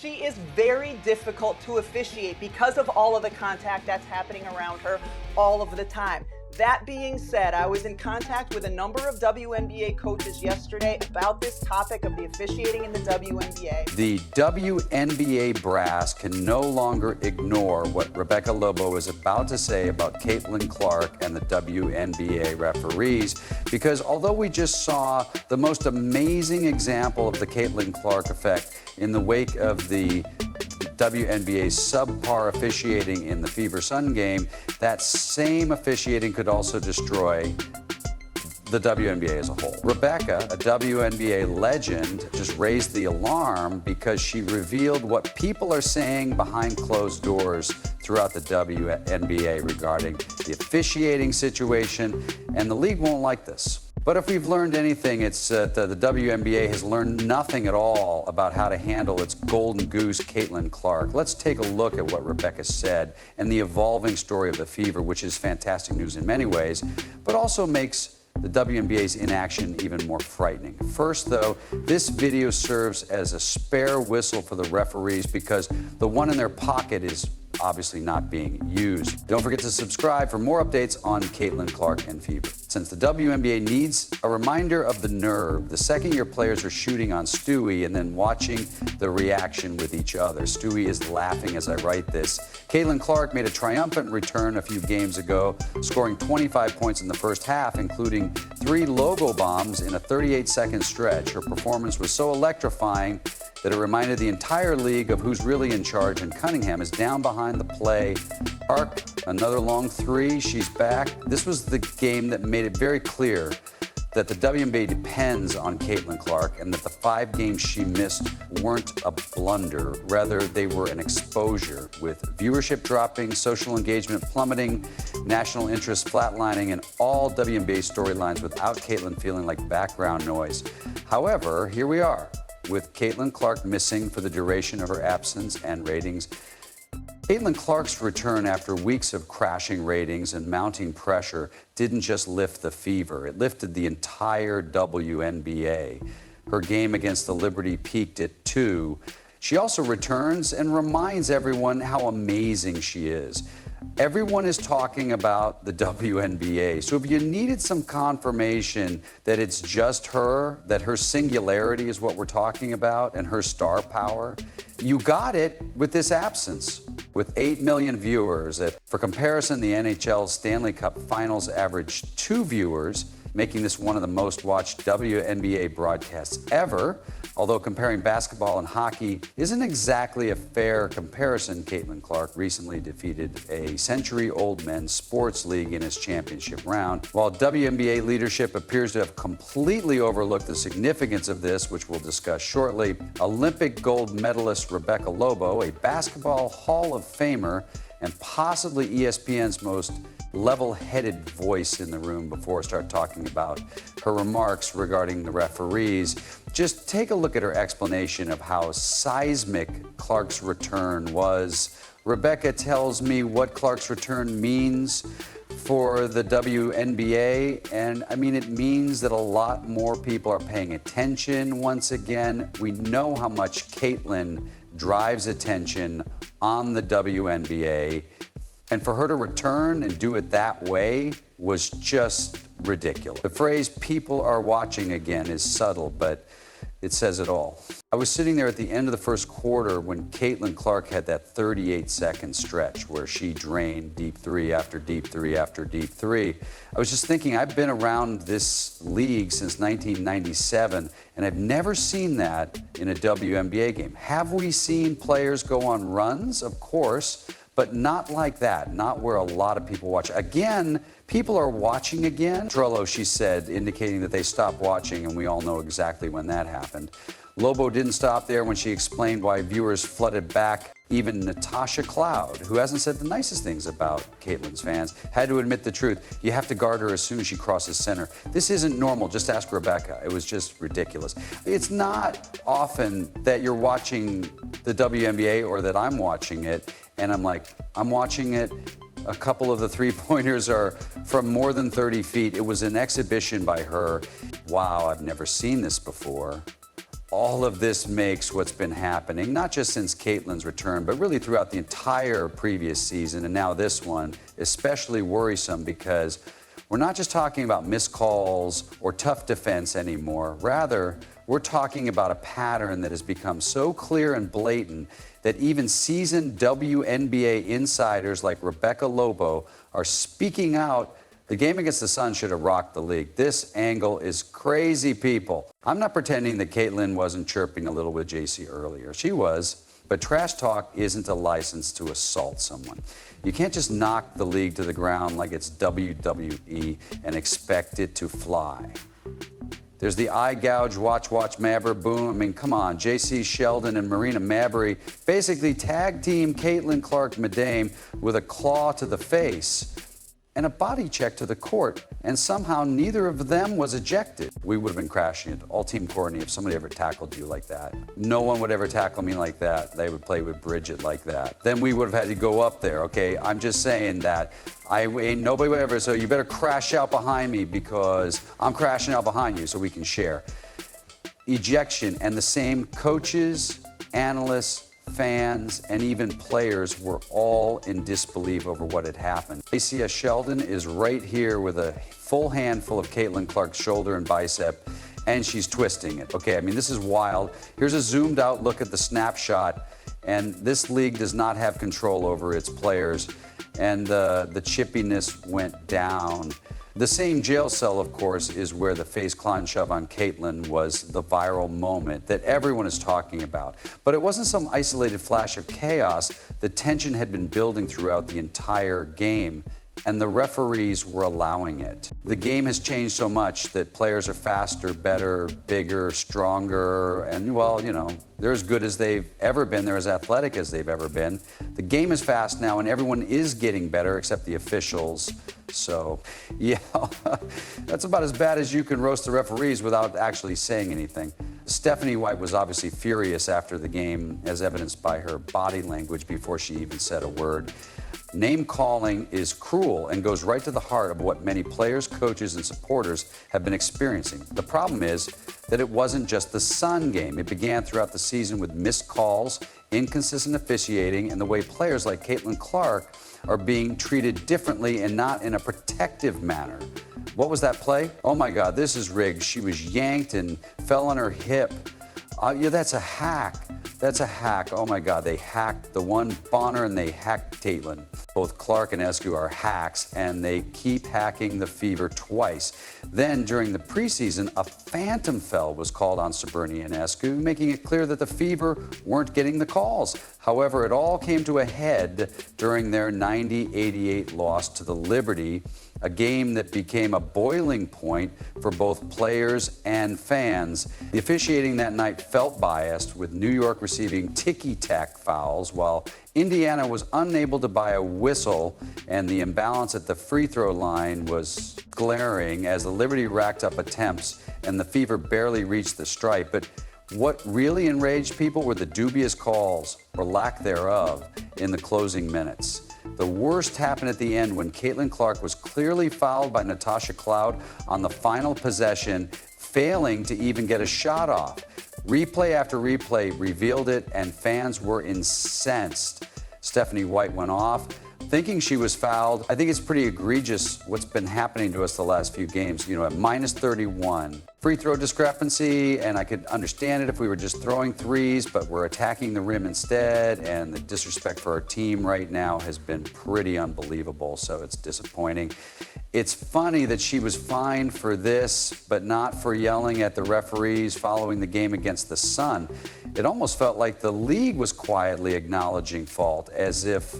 She is very difficult to officiate because of all of the contact that's happening around her all of the time. That being said, I was in contact with a number of WNBA coaches yesterday about this topic of the officiating in the WNBA. The WNBA brass can no longer ignore what Rebecca Lobo is about to say about Caitlin Clark and the WNBA referees, because although we just saw the most amazing example of the Caitlin Clark effect in the wake of the WNBA's subpar officiating in the Fever Sun game, that same officiating could also destroy the WNBA as a whole. Rebecca, a WNBA legend, just raised the alarm because she revealed what people are saying behind closed doors throughout the WNBA regarding the officiating situation, and the league won't like this. But if we've learned anything, it's that the WNBA has learned nothing at all about how to handle its golden goose, Caitlin Clark. Let's take a look at what Rebecca said and the evolving story of the Fever, which is fantastic news in many ways, but also makes the WNBA's inaction even more frightening. First, though, this video serves as a spare whistle for the referees because the one in their pocket is obviously not being used. Don't forget to subscribe for more updates on Caitlin Clark and Fever. Since the WNBA needs a reminder of the nerve, the second-year players are shooting on Stewie and then watching the reaction with each other. Stewie is laughing as I write this. Caitlin Clark made a triumphant return a few games ago, scoring 25 points in the first half, including 3 logo bombs in a 38-second stretch. Her performance was so electrifying that it reminded the entire league of who's really in charge, and Cunningham is down behind the play arc. Another long 3, she's back. This was the game that made it very clear that the WNBA depends on Caitlin Clark and that the 5 games she missed weren't a blunder. Rather, they were an exposure, with viewership dropping, social engagement plummeting, national interest flatlining, and all WNBA storylines without Caitlin feeling like background noise. However, here we are, with Caitlin Clark missing for the duration of her absence and ratings. Caitlin Clark's return after weeks of crashing ratings and mounting pressure didn't just lift the Fever, it lifted the entire WNBA. Her game against the Liberty peaked at 2. She also returns and reminds everyone how amazing she is. Everyone is talking about the WNBA, so if you needed some confirmation that it's just her, that her singularity is what we're talking about, and her star power, you got it with this absence. With 8 million viewers, for comparison, the NHL's Stanley Cup Finals averaged 2 viewers, making this one of the most watched WNBA broadcasts ever. Although comparing basketball and hockey isn't exactly a fair comparison, Caitlin Clark recently defeated a century-old men's sports league in its championship round. While WNBA leadership appears to have completely overlooked the significance of this, which we'll discuss shortly, Olympic gold medalist Rebecca Lobo, a basketball Hall of Famer and possibly ESPN's most level-headed voice in the room before I start talking about her remarks regarding the referees. Just take a look at her explanation of how seismic Clark's return was. Rebecca tells me what Clark's return means for the WNBA, and I mean, it means that a lot more people are paying attention once again. We know how much Caitlin drives attention on the WNBA. And for her to return and do it that way was just ridiculous. The phrase "people are watching again" is subtle, but it says it all. I was sitting there at the end of the first quarter when Caitlin Clark had that 38-second stretch where she drained deep 3 after deep 3 after deep 3. I was just thinking, I've been around this league since 1997, and I've never seen that in a WNBA game. Have we seen players go on runs? Of course. But not like that, not where a lot of people watch. Again, people are watching again. Trello, she said, indicating that they stopped watching, and we all know exactly when that happened. Lobo didn't stop there when she explained why viewers flooded back. Even Natasha Cloud, who hasn't said the nicest things about Caitlin's fans, had to admit the truth. You have to guard her as soon as she crosses center. This isn't normal. Just ask Rebecca. It was just ridiculous. It's not often that you're watching the WNBA or that I'm watching it, and I'm like, I'm watching it. A couple of the three-pointers are from more than 30 feet. It was an exhibition by her. Wow, I've never seen this before. All of this makes what's been happening, not just since Caitlin's return, but really throughout the entire previous season and now this one, especially worrisome because we're not just talking about missed calls or tough defense anymore. Rather, we're talking about a pattern that has become so clear and blatant that even seasoned WNBA insiders like Rebecca Lobo are speaking out. The game against the Sun should have rocked the league. This angle is crazy, people. I'm not pretending that Caitlin wasn't chirping a little with JC earlier. She was, but trash talk isn't a license to assault someone. You can't just knock the league to the ground like it's WWE and expect it to fly. There's the eye gouge, watch Mabry, boom. I mean, come on. JC Sheldon and Marina Mabry basically tag team Caitlin Clark-Madame with a claw to the face and a body check to the court, and somehow neither of them was ejected. We would have been crashing it. All Team Courtney, if somebody ever tackled you like that. No one would ever tackle me like that. They would play with Bridget like that. Then we would have had to go up there, okay? I'm just saying that nobody would ever, so you better crash out behind me because I'm crashing out behind you so we can share. Ejection, and the same coaches, analysts, fans, and even players were all in disbelief over what had happened. ACS Sheldon is right here with a full handful of Caitlin Clark's shoulder and bicep, and she's twisting it. Okay, I mean, this is wild. Here's a zoomed out look at the snapshot, and this league does not have control over its players, and the chippiness went down. The same jail cell, of course, is where the face claw and shove on Caitlin was the viral moment that everyone is talking about. But it wasn't some isolated flash of chaos. The tension had been building throughout the entire game, and the referees were allowing it. The game has changed so much that players are faster, better, bigger, stronger, and, well, you know, they're as good as they've ever been. They're as athletic as they've ever been. The game is fast now, and everyone is getting better except the officials. So, yeah, that's about as bad as you can roast the referees without actually saying anything. Stephanie White was obviously furious after the game, as evidenced by her body language before she even said a word. Name calling is cruel and goes right to the heart of what many players, coaches, and supporters have been experiencing. The problem is that it wasn't just the Sun game. It began throughout the season with missed calls, inconsistent officiating, and the way players like Caitlin Clark are being treated differently and not in a protective manner. What was that play? Oh my God, this is rigged. She was yanked and fell on her hip. Yeah, that's a hack. That's a hack. Oh my God, they hacked the one Bonner and they hacked Caitlin. Both Clark and Escu are hacks, and they keep hacking the Fever twice. Then during the preseason, a phantom foul was called on Sabrina and Escu, making it clear that the Fever weren't getting the calls. However, it all came to a head during their 90-88 loss to the Liberty, a game that became a boiling point for both players and fans. The officiating that night felt biased, with New York receiving ticky-tack fouls, while Indiana was unable to buy a whistle, and the imbalance at the free throw line was glaring as the Liberty racked up attempts and the Fever barely reached the stripe. But what really enraged people were the dubious calls, or lack thereof, in the closing minutes. The worst happened at the end when Caitlin Clark was clearly fouled by Natasha Cloud on the final possession, failing to even get a shot off. Replay after replay revealed it, and fans were incensed. Stephanie White went off, thinking she was fouled. I think it's pretty egregious what's been happening to us the last few games. You know, at minus 31, free throw discrepancy, and I could understand it if we were just throwing threes, but we're attacking the rim instead, and the disrespect for our team right now has been pretty unbelievable, so it's disappointing. It's funny that she was fined for this, but not for yelling at the referees following the game against the Sun. It almost felt like the league was quietly acknowledging fault, as if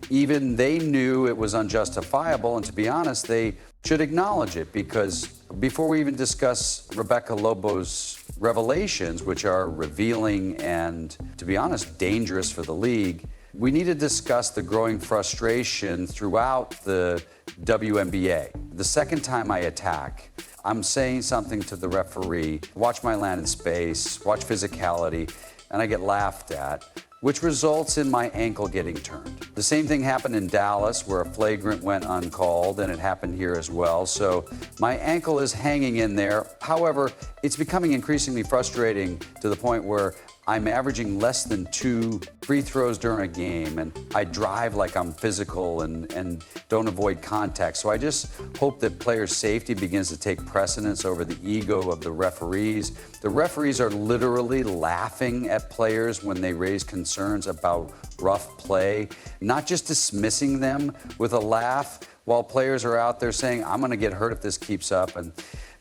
even they knew it was unjustifiable, and to be honest, they should acknowledge it, because before we even discuss Rebecca Lobo's revelations, which are revealing and, to be honest, dangerous for the league, we need to discuss the growing frustration throughout the WNBA. The second time I attack, I'm saying something to the referee, watch my land in space, watch physicality, and I get laughed at. which results in my ankle getting turned. The same thing happened in Dallas, where a flagrant went uncalled, and it happened here as well. So my ankle is hanging in there. However, it's becoming increasingly frustrating to the point where I'm averaging less than 2 free throws during a game, and I drive like I'm physical and don't avoid contact. So I just hope that player safety begins to take precedence over the ego of the referees. The referees are literally laughing at players when they raise concerns about rough play, not just dismissing them with a laugh while players are out there saying, I'm going to get hurt if this keeps up. And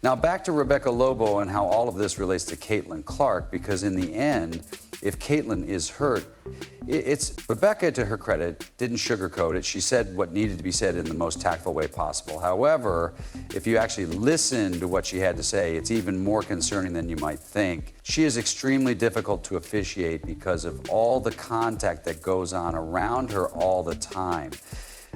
now back to Rebecca Lobo and how all of this relates to Caitlin Clark, because in the end, if Caitlin is hurt, it's Rebecca, to her credit, didn't sugarcoat it. She said what needed to be said in the most tactful way possible. However, if you actually listen to what she had to say, it's even more concerning than you might think. She is extremely difficult to officiate because of all the contact that goes on around her all the time.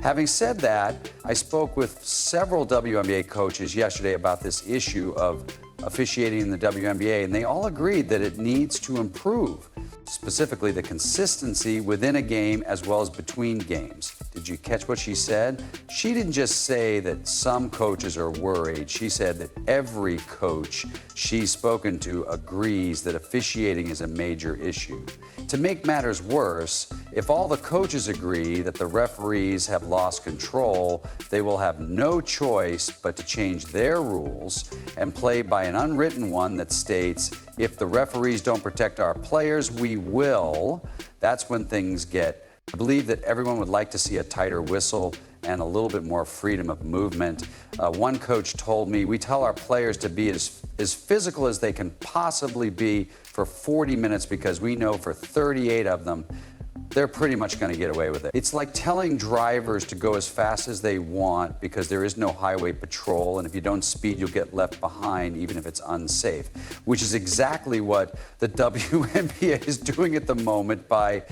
Having said that, I spoke with several WNBA coaches yesterday about this issue of officiating in the WNBA, and they all agreed that it needs to improve, specifically the consistency within a game as well as between games. Did you catch what she said? She didn't just say that some coaches are worried. She said that every coach she's spoken to agrees that officiating is a major issue. To make matters worse, if all the coaches agree that the referees have lost control, they will have no choice but to change their rules and play by an unwritten one that states, if the referees don't protect our players, we will. That's when things get. I believe that everyone would like to see a tighter whistle and a little bit more freedom of movement. One coach told me, we tell our players to be as physical as they can possibly be for 40 minutes because we know for 38 of them, they're pretty much going to get away with it. It's like telling drivers to go as fast as they want because there is no highway patrol, and if you don't speed, you'll get left behind even if it's unsafe, which is exactly what the WNBA is doing at the moment by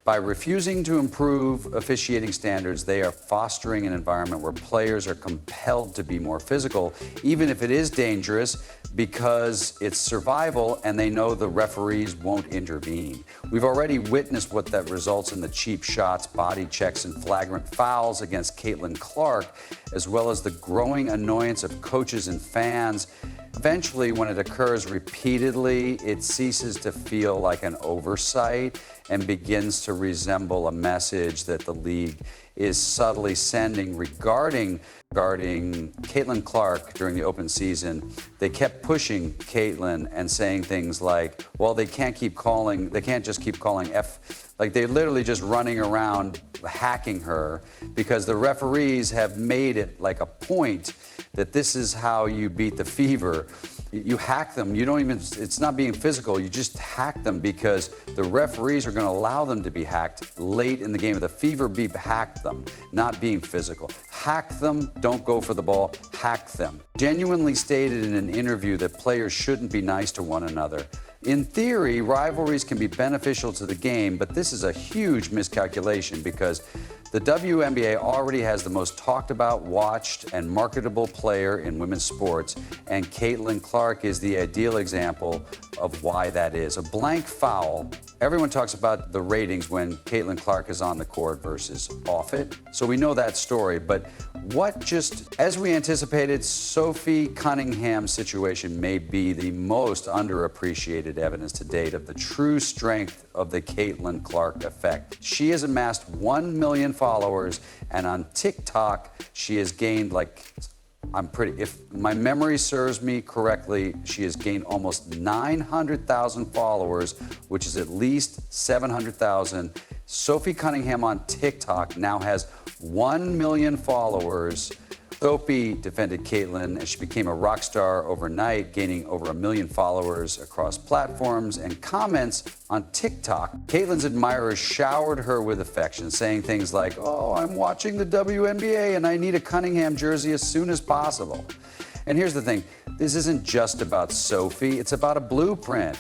refusing to improve officiating standards. They are fostering an environment where players are compelled to be more physical, even if it is dangerous, because it's survival and they know the referees won't intervene. We've already witnessed what that results in: the cheap shots, body checks, and flagrant fouls against Caitlin Clark, as well as the growing annoyance of coaches and fans. Eventually, when it occurs repeatedly, it ceases to feel like an oversight and begins to resemble a message that the league is subtly sending regarding Caitlin Clark during the open season. They kept pushing Caitlin and saying things like, well, they can't just keep calling like they're literally just running around hacking her because the referees have made it like a point that this is how you beat the fever. You hack them. It's not being physical. You just hack them because the referees are going to allow them to be hacked late in the game. The fever beep hacked them, not being physical. Hack them, don't go for the ball, hack them. Genuinely stated in an interview that players shouldn't be nice to one another. In theory, rivalries can be beneficial to the game, but this is a huge miscalculation because the WNBA already has the most talked about, watched, and marketable player in women's sports, and Caitlin Clark is the ideal example of why that is. A blank foul. Everyone talks about the ratings when Caitlin Clark is on the court versus off it. So we know that story, but as we anticipated, Sophie Cunningham's situation may be the most underappreciated evidence to date of the true strength of the Caitlin Clark effect. She has amassed 1 million followers, and on TikTok, she has gained if my memory serves me correctly, she has gained almost 900,000 followers, which is at least 700,000. Sophie Cunningham on TikTok now has 1 million followers. Sophie defended Caitlin as she became a rock star overnight, gaining over 1 million followers across platforms and comments on TikTok. Caitlin's admirers showered her with affection, saying things like, "Oh, I'm watching the WNBA and I need a Cunningham jersey as soon as possible." And here's the thing, this isn't just about Sophie, it's about a blueprint.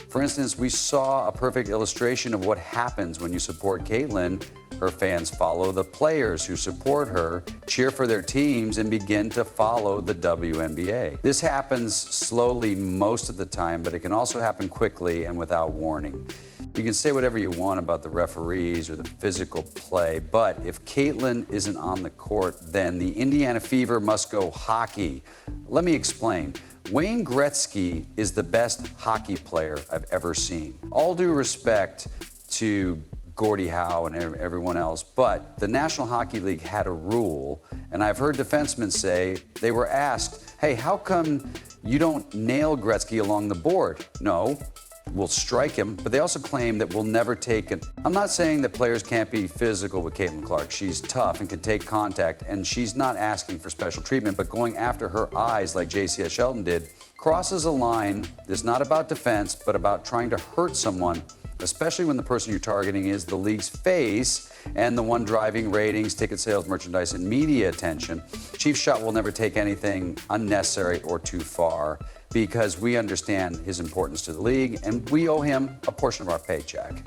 For instance, we saw a perfect illustration of what happens when you support Caitlin. Her fans follow the players who support her, cheer for their teams, and begin to follow the WNBA. This happens slowly most of the time, but it can also happen quickly and without warning. You can say whatever you want about the referees or the physical play, but if Caitlin isn't on the court, then the Indiana Fever must go hockey. Let me explain. Wayne Gretzky is the best hockey player I've ever seen. All due respect to Gordie Howe and everyone else, but the National Hockey League had a rule, and I've heard defensemen say they were asked, hey, how come you don't nail Gretzky along the board? No, we'll strike him, but they also claim that we'll never take it. I'm not saying that players can't be physical with Caitlin Clark. She's tough and can take contact, and she's not asking for special treatment, but going after her eyes like JCS Shelton did crosses a line that's not about defense, but about trying to hurt someone, especially when the person you're targeting is the league's face and the one driving ratings, ticket sales, merchandise, and media attention. Chief Shot will never take anything unnecessary or too far because we understand his importance to the league and we owe him a portion of our paycheck.